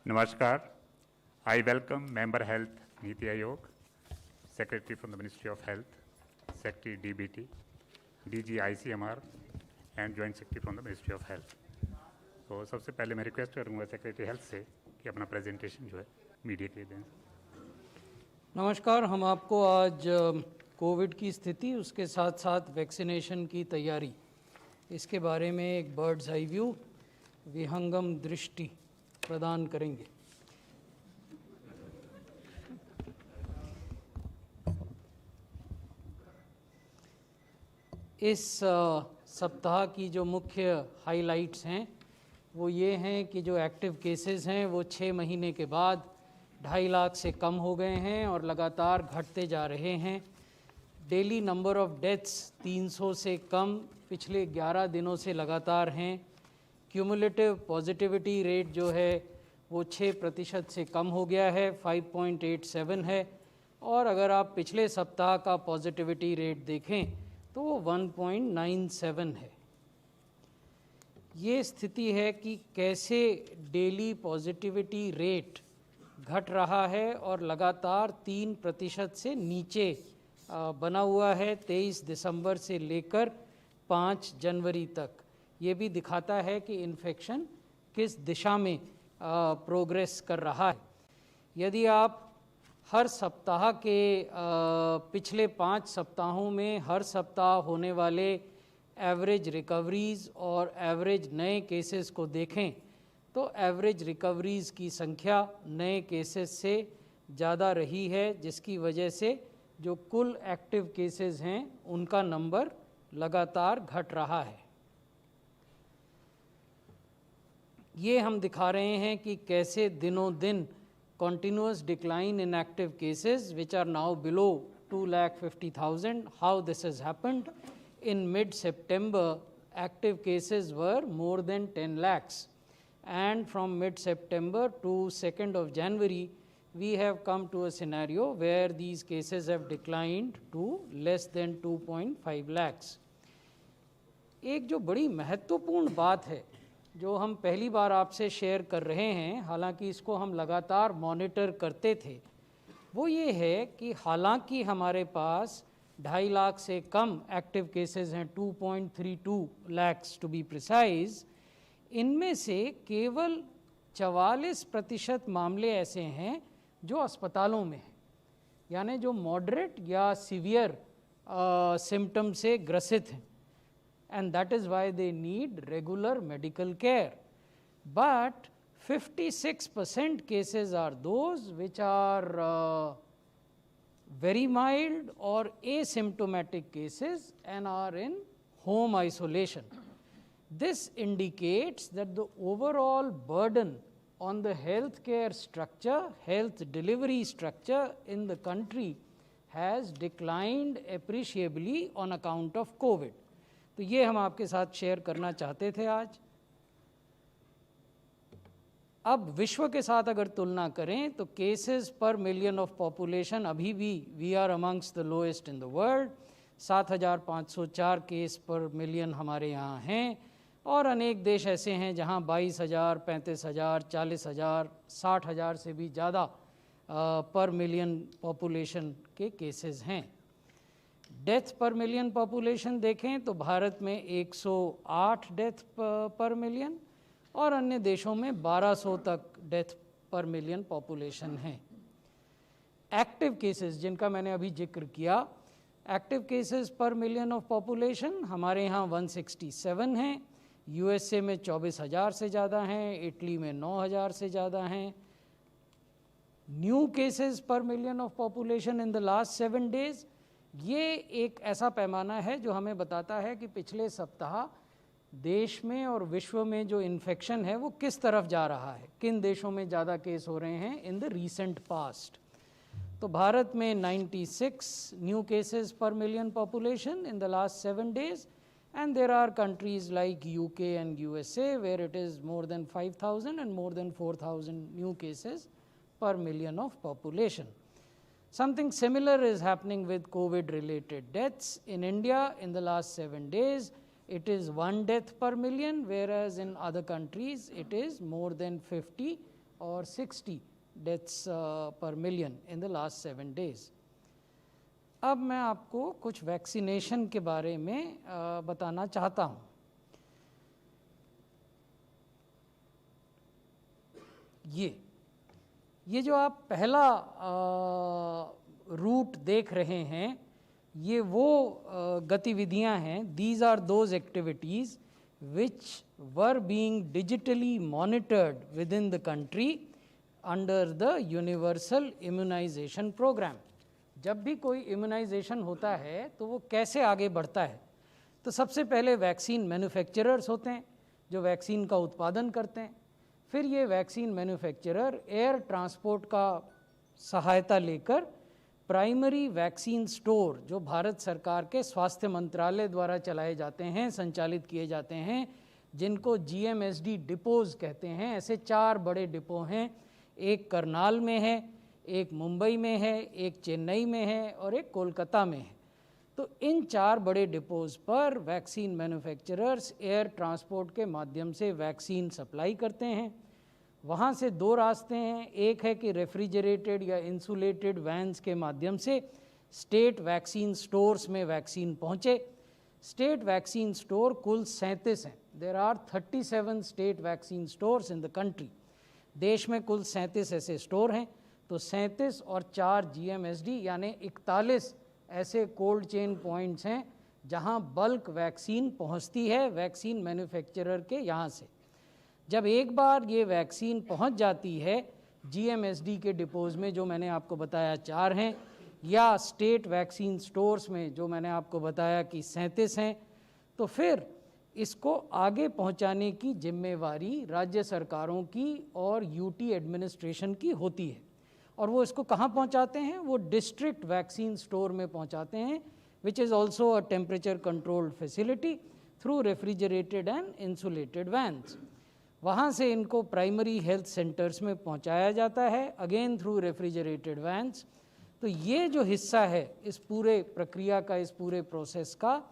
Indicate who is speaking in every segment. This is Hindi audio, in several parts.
Speaker 1: Namaskar. I welcome Member Health Niti Aayog, Secretary from the Ministry of Health, Secretary DBT, DG ICMR and Joint Secretary from the Ministry of Health. तो सबसे पहले मैं रिक्वेस्ट करूँगा सेक्रेटरी हेल्थ से कि अपना प्रेजेंटेशन जो है मीडिया के लिए दें।
Speaker 2: नमस्कार, हम आपको आज कोविड की स्थिति, उसके साथ साथ वैक्सीनेशन की तैयारी, इसके बारे में एक बर्ड्स आई व्यू, विहंगम दृष्टि प्रदान करेंगे। इस सप्ताह की जो मुख्य हाइलाइट्स हैं वो ये हैं कि जो एक्टिव केसेस हैं वो 6 महीने के बाद 2.5 लाख से कम हो गए हैं और लगातार घटते जा रहे हैं। डेली नंबर ऑफ़ डेथ्स 300 से कम पिछले 11 दिनों से लगातार हैं। क्यूमुलेटिव पॉजिटिविटी रेट जो है वो 6% से कम हो गया है, 5.87 है। और अगर आप पिछले सप्ताह का पॉजिटिविटी रेट देखें तो वो 1.97 है। ये स्थिति है कि कैसे डेली पॉजिटिविटी रेट घट रहा है और लगातार 3% से नीचे बना हुआ है 23 दिसंबर से लेकर 5 जनवरी तक। ये भी दिखाता है कि इन्फेक्शन किस दिशा में प्रोग्रेस कर रहा है। यदि आप हर सप्ताह के पिछले 5 सप्ताहों में हर सप्ताह होने वाले एवरेज रिकवरीज़ और एवरेज नए केसेस को देखें तो एवरेज रिकवरीज़ की संख्या नए केसेस से ज़्यादा रही है, जिसकी वजह से जो कुल एक्टिव केसेस हैं उनका नंबर लगातार घट रहा है। ये हम दिखा रहे हैं कि कैसे दिनों दिन continuous decline in active cases which are now below 2,50,000, how this has happened. In mid-September, active cases were more than 10 lakhs, and from mid-September to 2nd of January, we have come to a scenario where these cases have declined to less than 2.5 lakhs. एक जो बड़ी महत्वपूर्ण बात है जो हम पहली बार आपसे शेयर कर रहे हैं, हालांकि इसको हम लगातार मॉनिटर करते थे, वो ये है कि हालांकि हमारे पास 2.5 लाख से कम एक्टिव केसेस हैं, 2.32 lakhs टू बी प्रिसाइज, इनमें से केवल 44% मामले ऐसे हैं जो अस्पतालों में हैं, यानी जो मॉडरेट या सीवियर सिम्टम से ग्रसित हैं, and that is why they need regular medical care. But 56% cases are those which are very mild or asymptomatic cases and are in home isolation. This indicates that the overall burden on the healthcare structure, health delivery structure in the country has declined appreciably on account of COVID. तो ये हम आपके साथ शेयर करना चाहते थे आज। अब विश्व के साथ अगर तुलना करें तो केसेस पर मिलियन ऑफ पॉपुलेशन अभी भी we are amongst the lowest in the world. 7,504 case per million हमारे यहाँ हैं और अनेक देश ऐसे हैं जहाँ 22,000, 35,000, 40,000, 60,000 से भी ज़्यादा पर मिलियन पॉपुलेशन के केसेस हैं। डेथ पर मिलियन पॉपुलेशन देखें तो भारत में 108 डेथ पर मिलियन और अन्य देशों में 1200 तक डेथ पर मिलियन पॉपुलेशन है। एक्टिव केसेस जिनका मैंने अभी जिक्र किया, एक्टिव केसेस पर मिलियन ऑफ पॉपुलेशन हमारे यहाँ 167 हैं, यूएसए में 24,000 से ज़्यादा हैं, इटली में 9,000 से ज़्यादा हैं। न्यू केसेस पर million of population in the last 7 days, ये एक ऐसा पैमाना है जो हमें बताता है कि पिछले सप्ताह देश में और विश्व में जो इन्फेक्शन है वो किस तरफ जा रहा है, किन देशों में ज़्यादा केस हो रहे हैं इन द रीसेंट पास्ट। तो भारत में 96 न्यू केसेस पर million population in the last 7 days, and there are countries like UK and USA where it is more than 5,000 and more than 4,000 new cases per million of population. Something similar is happening with COVID-related deaths. In India, in the last 7 days, it is 1 death per million, whereas in other countries, it is more than 50 और 60 डेथ्स पर million in the last 7 days। अब मैं आपको कुछ वैक्सीनेशन के बारे में बताना चाहता हूँ। ये जो आप पहला रूट देख रहे हैं, ये वो गतिविधियां हैं, these are those activities which were being digitally monitored within the country under the universal immunization programme. जब भी कोई इम्यूनाइजेशन होता है तो वो कैसे आगे बढ़ता है, तो सबसे पहले वैक्सीन मैन्युफैक्चरर्स होते हैं जो वैक्सीन का उत्पादन करते हैं। फिर ये वैक्सीन मैन्युफैक्चरर एयर ट्रांसपोर्ट का सहायता लेकर प्राइमरी वैक्सीन स्टोर जो भारत सरकार के स्वास्थ्य मंत्रालय द्वारा चलाए जाते हैं, संचालित किए जाते हैं, जिनको GMSD डिपोज कहते हैं। ऐसे 4 बड़े डिपो हैं, एक करनाल में है, एक मुंबई में है, एक चेन्नई में है और एक कोलकाता में है। तो इन 4 बड़े डिपोज पर वैक्सीन मैन्युफैक्चरर्स एयर ट्रांसपोर्ट के माध्यम से वैक्सीन सप्लाई करते हैं। वहाँ से 2 रास्ते हैं, एक है कि रेफ्रिजरेटेड या इंसुलेटेड वैन्स के माध्यम से स्टेट वैक्सीन स्टोर्स में वैक्सीन पहुँचे। स्टेट वैक्सीन स्टोर कुल 37 हैं। There are 37 state vaccine stores in the country. देश में कुल 37 ऐसे स्टोर हैं, तो 37 और 4 GMSD यानी 41 ऐसे कोल्ड चेन पॉइंट्स हैं जहां बल्क वैक्सीन पहुंचती है वैक्सीन मैन्युफैक्चरर के यहाँ से। जब एक बार ये वैक्सीन पहुंच जाती है GMSD के डिपोज में, जो मैंने आपको बताया 4 हैं, या स्टेट वैक्सीन स्टोर्स में जो मैंने आपको बताया कि 37 हैं, तो फिर इसको आगे पहुंचाने की जिम्मेवारी राज्य सरकारों की और UT एडमिनिस्ट्रेशन की होती है। और वो इसको कहाँ पहुँचाते हैं? वो डिस्ट्रिक्ट वैक्सीन स्टोर में पहुँचाते हैं, which is also a temperature controlled facility through refrigerated and insulated vans. वहाँ से इनको प्राइमरी हेल्थ सेंटर्स में पहुँचाया जाता है, अगेन थ्रू रेफ्रिजरेटेड वैन्स। तो ये जो हिस्सा है इस पूरे प्रक्रिया का, इस पूरे प्रोसेस का,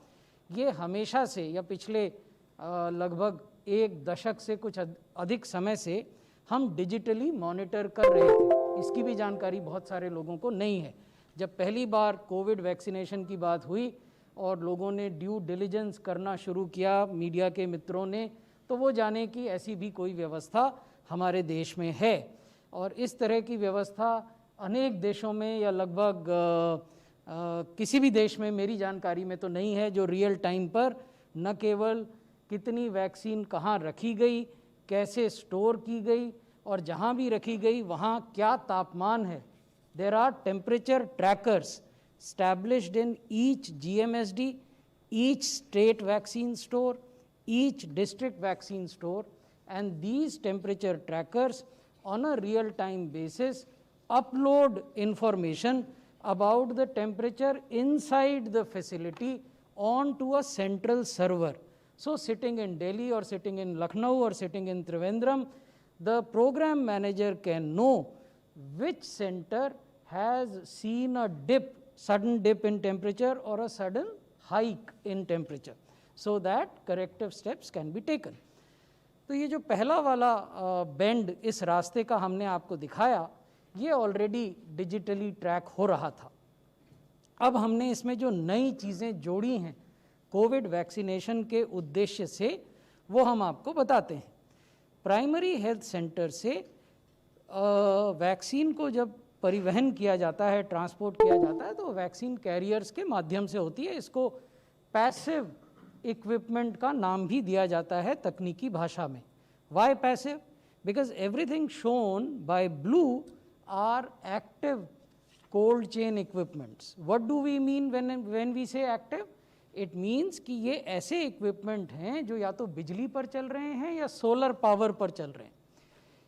Speaker 2: ये हमेशा से या पिछले लगभग 1 दशक से कुछ अधिक समय से हम डिजिटली मॉनिटर कर रहे थे। इसकी भी जानकारी बहुत सारे लोगों को नहीं है। जब पहली बार कोविड वैक्सीनेशन की बात हुई और लोगों ने ड्यू डिलिजेंस करना शुरू किया, मीडिया के मित्रों ने, तो वो जाने कि ऐसी भी कोई व्यवस्था हमारे देश में है। और इस तरह की व्यवस्था अनेक देशों में या लगभग किसी भी देश में मेरी जानकारी में तो नहीं है, जो रियल टाइम पर न केवल कितनी वैक्सीन कहाँ रखी गई, कैसे स्टोर की गई और जहाँ भी रखी गई वहाँ क्या तापमान है। There are temperature trackers established in each GMSD, each state vaccine store, each district vaccine store, and these temperature trackers on a real-time basis upload information about the temperature inside the facility onto a central server. So sitting in Delhi or sitting in Lucknow or sitting in Trivandrum, the program manager can know which center has seen a dip, sudden dip in temperature or a sudden hike in temperature, so that corrective steps can be taken. तो ये जो पहला वाला बेंड इस रास्ते का हमने आपको दिखाया, ये ऑलरेडी डिजिटली ट्रैक हो रहा था। अब हमने इसमें जो नई चीज़ें जोड़ी हैं कोविड वैक्सीनेशन के उद्देश्य से, वो हम आपको बताते हैं। प्राइमरी हेल्थ सेंटर से वैक्सीन को जब परिवहन किया जाता है, ट्रांसपोर्ट किया जाता है, तो वैक्सीन कैरियर्स के माध्यम से होती है। इसको पैसिव इक्विपमेंट का नाम भी दिया जाता है तकनीकी भाषा में। Why passive? Because everything shown by blue are active cold chain equipments. What do we mean when we say active? It means कि ये ऐसे इक्विपमेंट हैं जो या तो बिजली पर चल रहे हैं या सोलर पावर पर चल रहे हैं।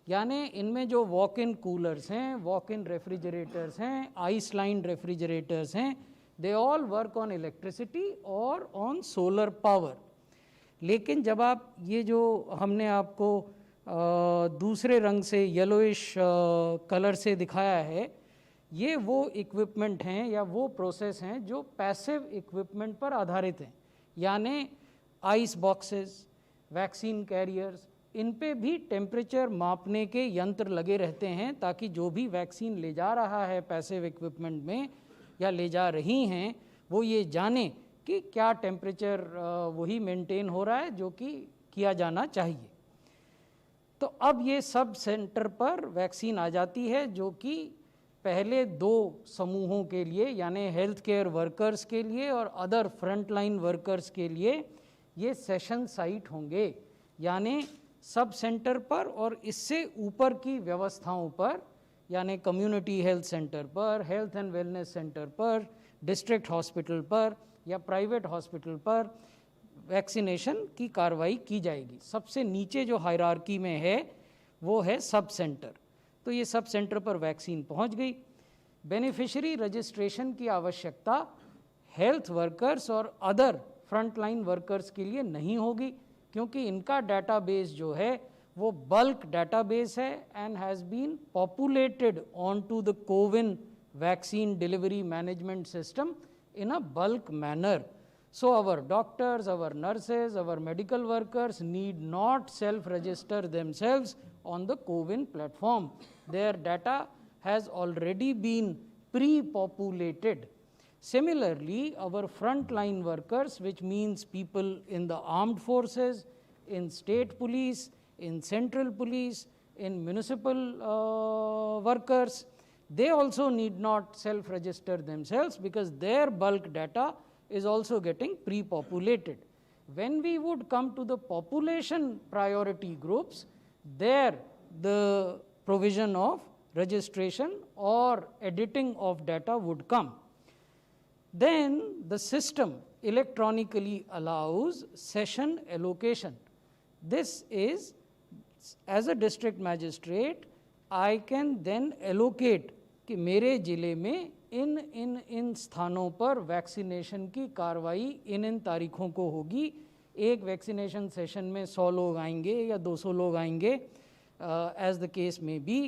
Speaker 2: यानी इनमें जो वॉक इन कूलर्स हैं, वॉक इन रेफ्रिजरेटर्स हैं, आइस लाइन रेफ्रिजरेटर्स हैं, they all work on electricity और ऑन सोलर पावर। लेकिन जब आप ये जो हमने आपको दूसरे रंग से येलोइश कलर से दिखाया है, ये वो इक्विपमेंट हैं या वो प्रोसेस हैं जो पैसिव इक्विपमेंट पर आधारित हैं। यानी आइस बॉक्सेस, वैक्सीन कैरियर्स, इन पे भी टेम्परेचर मापने के यंत्र लगे रहते हैं ताकि जो भी वैक्सीन ले जा रहा है पैसिव इक्विपमेंट में या ले जा रही हैं वो ये जाने कि क्या टेम्परेचर वही मेंटेन हो रहा है जो कि किया जाना चाहिए। तो अब ये सब सेंटर पर वैक्सीन आ जाती है जो कि पहले 2 समूहों के लिए यानी हेल्थ केयर वर्कर्स के लिए और अदर फ्रंटलाइन वर्कर्स के लिए ये सेशन साइट होंगे, यानी सब सेंटर पर और इससे ऊपर की व्यवस्थाओं पर, यानी कम्युनिटी हेल्थ सेंटर पर, हेल्थ एंड वेलनेस सेंटर पर, डिस्ट्रिक्ट हॉस्पिटल पर या प्राइवेट हॉस्पिटल पर वैक्सीनेशन की कार्रवाई की जाएगी। सबसे नीचे जो हायरार्की में है वो है सब सेंटर। तो ये सब सेंटर पर वैक्सीन पहुंच गई। बेनिफिशियरी रजिस्ट्रेशन की आवश्यकता हेल्थ वर्कर्स और अदर फ्रंटलाइन वर्कर्स के लिए नहीं होगी क्योंकि इनका डाटाबेस जो है वो बल्क डाटाबेस है and has been populated on to the CoWIN vaccine delivery management system in a bulk manner. So our doctors, our nurses, our medical workers need not self-register themselves on the CoWIN platform. Their data has already been pre-populated. Similarly, our frontline workers, which means people in the armed forces, in state police, in central police, in municipal workers, they also need not self-register themselves because their bulk data is also getting pre-populated. When we would come to the population priority groups, there the provision of registration or editing of data would come. Then the system electronically allows session allocation. This is, as a district magistrate, I can then allocate कि मेरे ज़िले में इन स्थानों पर वैक्सीनेशन की कार्रवाई इन तारीखों को होगी। एक वैक्सीनेशन सेशन में 100 लोग आएंगे या 200 लोग आएंगे, एज द केस में बी।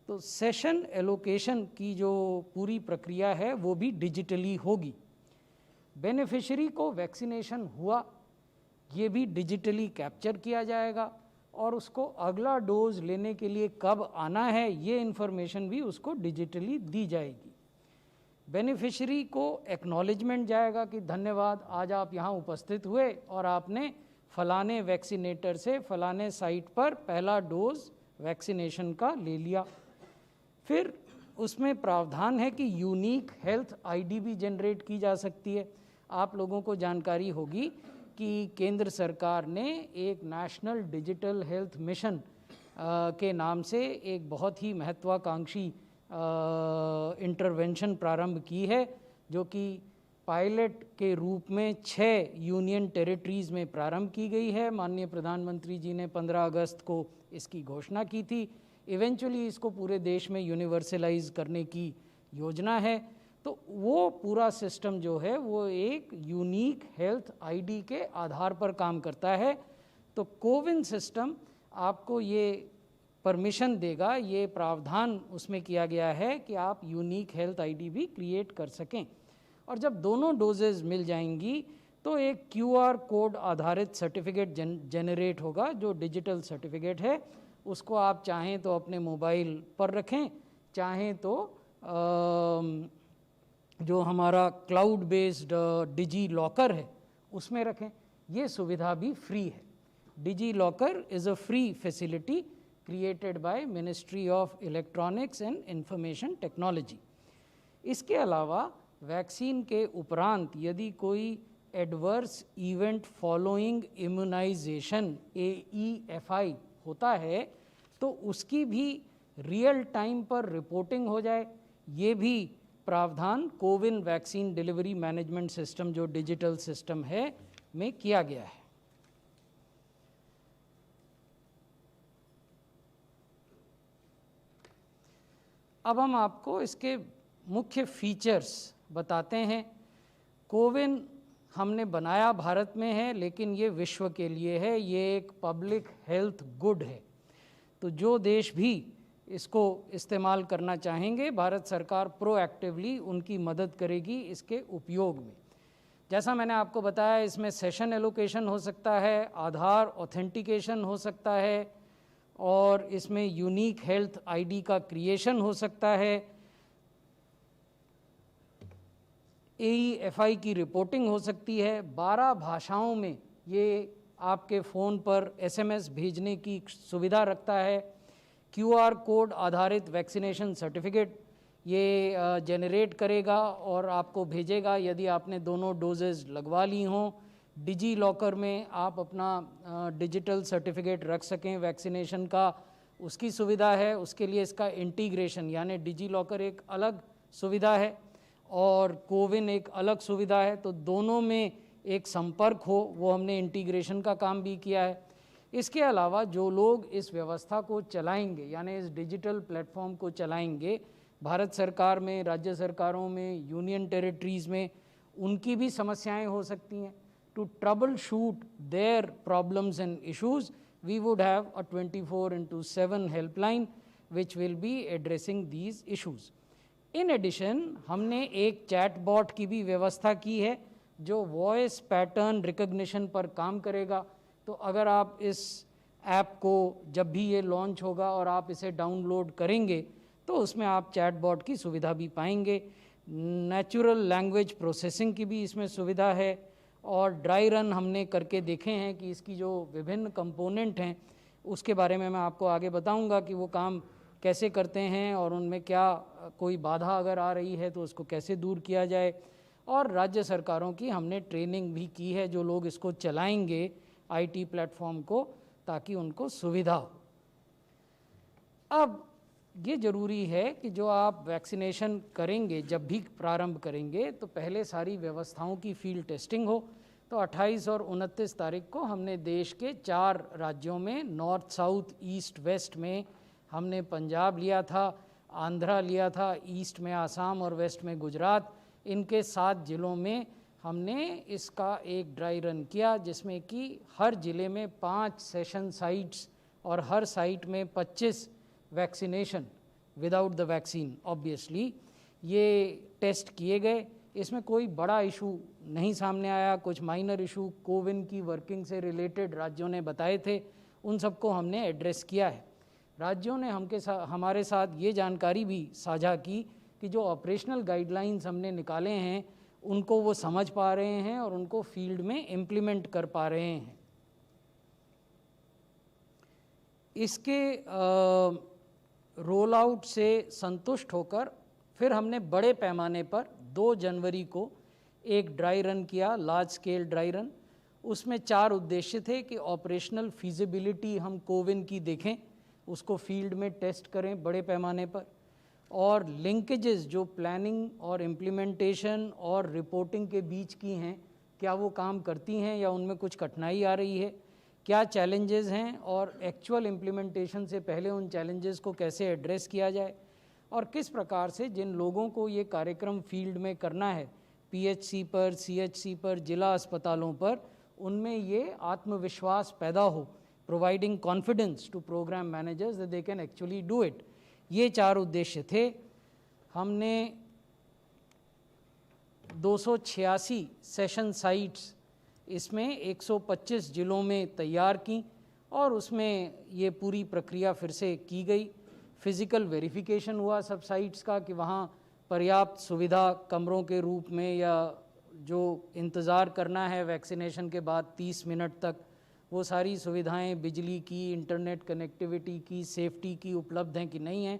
Speaker 2: तो सेशन एलोकेशन की जो पूरी प्रक्रिया है वो भी डिजिटली होगी। बेनिफिशियरी को वैक्सीनेशन हुआ ये भी डिजिटली कैप्चर किया जाएगा और उसको अगला डोज लेने के लिए कब आना है ये इन्फॉर्मेशन भी उसको डिजिटली दी जाएगी। बेनिफिशियरी को एक्नॉलेजमेंट जाएगा कि धन्यवाद, आज आप यहाँ उपस्थित हुए और आपने फलाने वैक्सीनेटर से फलाने साइट पर पहला डोज वैक्सीनेशन का ले लिया। फिर उसमें प्रावधान है कि यूनिक हेल्थ आईडी भी जनरेट की जा सकती है। आप लोगों को जानकारी होगी कि केंद्र सरकार ने एक नेशनल डिजिटल हेल्थ मिशन के नाम से एक बहुत ही महत्वाकांक्षी इंटरवेंशन प्रारंभ की है जो कि पायलट के रूप में 6 यूनियन टेरिटरीज़ में प्रारंभ की गई है। माननीय प्रधानमंत्री जी ने 15 अगस्त को इसकी घोषणा की थी। इवेंचुअली इसको पूरे देश में यूनिवर्सलाइज करने की योजना है। तो वो पूरा सिस्टम जो है वो एक यूनिक हेल्थ आईडी के आधार पर काम करता है। तो कोविन सिस्टम आपको ये परमिशन देगा, ये प्रावधान उसमें किया गया है कि आप यूनिक हेल्थ आईडी भी क्रिएट कर सकें। और जब दोनों डोजेज मिल जाएंगी तो एक क्यूआर कोड आधारित सर्टिफिकेट जनरेट होगा जो डिजिटल सर्टिफिकेट है। उसको आप चाहें तो अपने मोबाइल पर रखें, चाहें तो जो हमारा क्लाउड बेस्ड डिजी लॉकर है उसमें रखें। ये सुविधा भी फ्री है। DigiLocker is a free facility created by ministry of electronics and information technology. इसके अलावा वैक्सीन के उपरांत यदि कोई adverse event following immunization AEFI होता है तो उसकी भी रियल टाइम पर रिपोर्टिंग हो जाए, ये भी प्रावधान CoWIN vaccine delivery management system जो डिजिटल सिस्टम है में किया गया है। अब हम आपको इसके मुख्य फीचर्स बताते हैं। कोविन हमने बनाया भारत में है लेकिन ये विश्व के लिए है, ये एक पब्लिक हेल्थ गुड है। तो जो देश भी इसको इस्तेमाल करना चाहेंगे भारत सरकार प्रोएक्टिवली उनकी मदद करेगी इसके उपयोग में। जैसा मैंने आपको बताया, इसमें सेशन एलोकेशन हो सकता है, आधार ऑथेंटिकेशन हो सकता है, और इसमें यूनिक हेल्थ आईडी का क्रिएशन हो सकता है, AEFI की रिपोर्टिंग हो सकती है। 12 भाषाओं में ये आपके फ़ोन पर SMS भेजने की सुविधा रखता है। QR कोड आधारित वैक्सीनेशन सर्टिफिकेट ये जनरेट करेगा और आपको भेजेगा यदि आपने दोनों डोजेज़ लगवा ली हों। डिजी लॉकर में आप अपना डिजिटल सर्टिफिकेट रख सकें वैक्सीनेशन का, उसकी सुविधा है। उसके लिए इसका इंटीग्रेशन, यानी डिजी लॉकर एक अलग सुविधा है और कोविन एक अलग सुविधा है, तो दोनों में एक संपर्क हो, वो हमने इंटीग्रेशन का काम भी किया है। इसके अलावा जो लोग इस व्यवस्था को चलाएंगे, यानी इस डिजिटल प्लेटफॉर्म को चलाएंगे, भारत सरकार में, राज्य सरकारों में, यूनियन टेरिटरीज़ में, उनकी भी समस्याएं हो सकती हैं। To troubleshoot their problems and issues, we would have a 24/7 helpline which will be addressing these issues. In addition हमने एक चैट बॉट की भी व्यवस्था की है जो वॉइस पैटर्न रिकग्निशन पर काम करेगा। तो अगर आप इस ऐप को, जब भी ये लॉन्च होगा और आप इसे डाउनलोड करेंगे, तो उसमें आप चैट बॉट की सुविधा भी पाएंगे। नेचुरल लैंग्वेज प्रोसेसिंग की भी इसमें सुविधा है, और ड्राई रन हमने करके देखे हैं कि इसकी जो विभिन्न कंपोनेंट हैं उसके बारे में मैं आपको आगे बताऊंगा कि वो काम कैसे करते हैं और उनमें क्या कोई बाधा अगर आ रही है तो उसको कैसे दूर किया जाए। और राज्य सरकारों की हमने ट्रेनिंग भी की है जो लोग इसको चलाएंगे IT प्लेटफॉर्म को, ताकि उनको सुविधा हो। अब ये ज़रूरी है कि जो आप वैक्सीनेशन करेंगे, जब भी प्रारंभ करेंगे, तो पहले सारी व्यवस्थाओं की फील्ड टेस्टिंग हो। तो 28 और 29 तारीख को हमने देश के 4 राज्यों में, नॉर्थ, साउथ, ईस्ट, वेस्ट में हमने पंजाब लिया था, आंध्रा लिया था, ईस्ट में आसाम और वेस्ट में गुजरात, इनके 7 ज़िलों में हमने इसका एक ड्राई रन किया, जिसमें कि हर ज़िले में 5 सेशन साइट्स और हर साइट में 25 vaccination without the vaccine obviously ये टेस्ट किए गए। इसमें कोई बड़ा इशू नहीं सामने आया। कुछ माइनर इशू कोविन की वर्किंग से रिलेटेड राज्यों ने बताए थे, उन सबको हमने एड्रेस किया है। राज्यों ने हमारे साथ ये जानकारी भी साझा की कि जो ऑपरेशनल गाइडलाइंस हमने निकाले हैं उनको वो समझ पा रहे हैं और उनको फील्ड में इम्प्लीमेंट कर पा रहे हैं। इसके रोल आउट से संतुष्ट होकर फिर हमने बड़े पैमाने पर 2 जनवरी को एक ड्राई रन किया, लार्ज स्केल ड्राई रन। उसमें 4 उद्देश्य थे कि ऑपरेशनल फिजिबिलिटी हम कोविन की देखें, उसको फील्ड में टेस्ट करें बड़े पैमाने पर, और लिंकेजेस जो प्लानिंग और इम्प्लीमेंटेशन और रिपोर्टिंग के बीच की हैं, क्या वो काम करती हैं या उनमें कुछ कठिनाई आ रही है, क्या चैलेंजेस हैं और एक्चुअल इम्प्लीमेंटेशन से पहले उन चैलेंजेस को कैसे एड्रेस किया जाए, और किस प्रकार से जिन लोगों को ये कार्यक्रम फील्ड में करना है, PHC पर, CHC पर, जिला अस्पतालों पर, उनमें ये आत्मविश्वास पैदा हो, providing confidence to programme managers that they can actually do it. ये 4 उद्देश्य थे। हमने 286 सेशन साइट्स इसमें 125 ज़िलों में तैयार की और उसमें ये पूरी प्रक्रिया फिर से की गई। फिज़िकल वेरिफिकेशन हुआ सब साइट्स का कि वहाँ पर्याप्त सुविधा कमरों के रूप में या जो इंतज़ार करना है वैक्सीनेशन के बाद 30 मिनट तक, वो सारी सुविधाएं बिजली की, इंटरनेट कनेक्टिविटी की, सेफ्टी की उपलब्ध हैं कि नहीं हैं।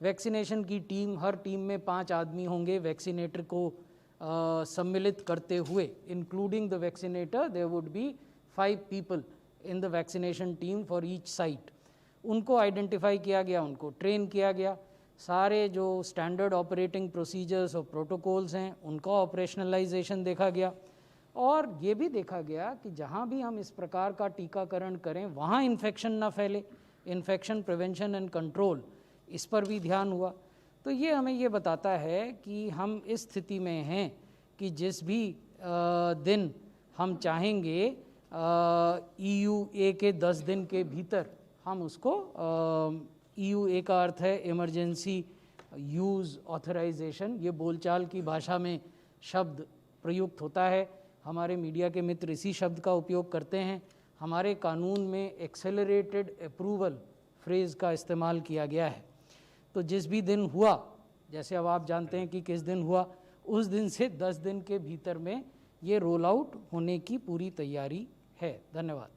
Speaker 2: वैक्सीनेशन की टीम, हर टीम में 5 आदमी होंगे वैक्सीनेटर को सम्मिलित करते हुए, including the vaccinator there would be 5 people in the vaccination team for each site. उनको आइडेंटिफाई किया गया, उनको ट्रेन किया गया, सारे जो स्टैंडर्ड ऑपरेटिंग प्रोसीजर्स और प्रोटोकॉल्स हैं उनका ऑपरेशनलाइजेशन देखा गया, और ये भी देखा गया कि जहाँ भी हम इस प्रकार का टीकाकरण करें वहाँ इन्फेक्शन ना फैले। इन्फेक्शन प्रिवेंशन एंड कंट्रोल, इस पर भी ध्यान हुआ। तो ये हमें ये बताता है कि हम इस स्थिति में हैं कि जिस भी दिन हम चाहेंगे EUA के 10 दिन के भीतर हम उसको, EUA का अर्थ है इमरजेंसी यूज़ ऑथराइजेशन, ये बोलचाल की भाषा में शब्द प्रयुक्त होता है। हमारे मीडिया के मित्र इसी शब्द का उपयोग करते हैं। हमारे कानून में एक्सेलरेटेड अप्रूवल फ्रेज़ का इस्तेमाल किया गया है। तो जिस भी दिन हुआ, जैसे अब आप जानते हैं कि किस दिन हुआ, उस दिन से 10 दिन के भीतर में ये रोल आउट होने की पूरी तैयारी है। धन्यवाद।